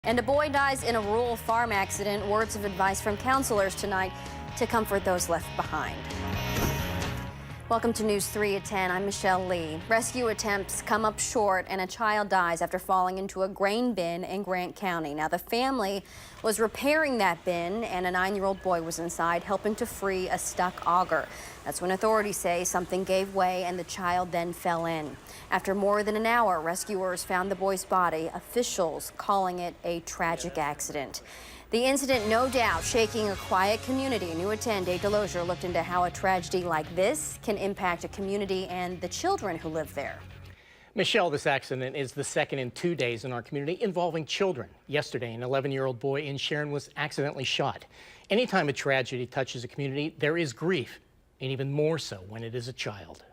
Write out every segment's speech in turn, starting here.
And a boy dies in a rural farm accident. Words of advice from counselors tonight to comfort those left behind. Welcome to News 3 at 10. I'm Michelle Lee. Rescue attempts come up short and a child dies after falling into a grain bin in Grant County. Now, the family was repairing that bin and a 9-year-old boy was inside helping to free a stuck auger. That's when authorities say something gave way and the child then fell in. After more than an hour, rescuers found the boy's body, officials calling it a tragic accident. The incident, no doubt, shaking a quiet community. New at 10, Delozier looked into how a tragedy like this can impact a community and the children who live there. Michelle, this accident is the second in 2 days in our community involving children. Yesterday, an 11-year-old boy in Sharon was accidentally shot. Anytime a tragedy touches a community, there is grief, and even more so when it is a child.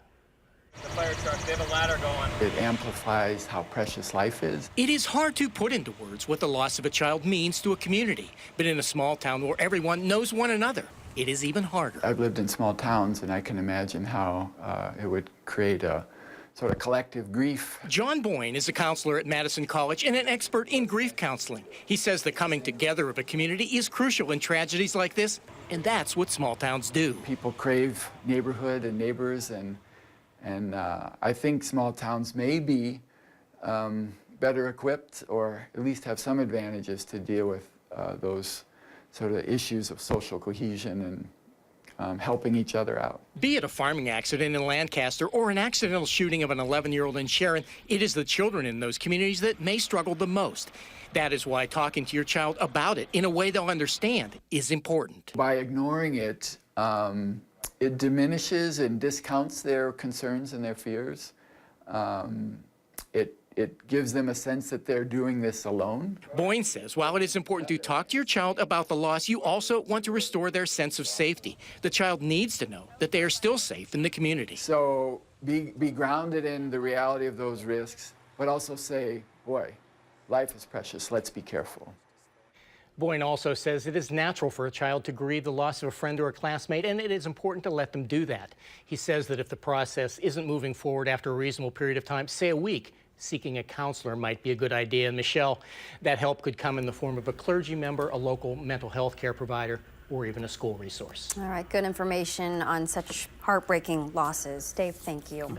The fire truck, they have a ladder going. It amplifies how precious life is. It is hard to put into words what the loss of a child means to a community, but in a small town where everyone knows one another, it is even harder. I've lived in small towns, and I can imagine how it would create a sort of collective grief. John Boyne is a counselor at Madison College and an expert in grief counseling. He says the coming together of a community is crucial in tragedies like this, and that's what small towns do. People crave neighborhood and neighbors, and I think small towns may be better equipped, or at least have some advantages to deal with those sort of issues of social cohesion and helping each other out. Be it a farming accident in Lancaster or an accidental shooting of an 11-year-old in Sharon, it is the children in those communities that may struggle the most. That is why talking to your child about it in a way they'll understand is important. By ignoring it, it diminishes and discounts their concerns and their fears. It gives them a sense that they're doing this alone. Boyne says while it is important to talk to your child about the loss, you also want to restore their sense of safety. The child needs to know that they are still safe in the community. So be grounded in the reality of those risks, but also say, boy, life is precious, let's be careful. Boyne also says it is natural for a child to grieve the loss of a friend or a classmate, and it is important to let them do that. He says that if the process isn't moving forward after a reasonable period of time, say a week, seeking a counselor might be a good idea. And Michelle, that help could come in the form of a clergy member, a local mental health care provider, or even a school resource. All right, good information on such heartbreaking losses. Dave, thank you.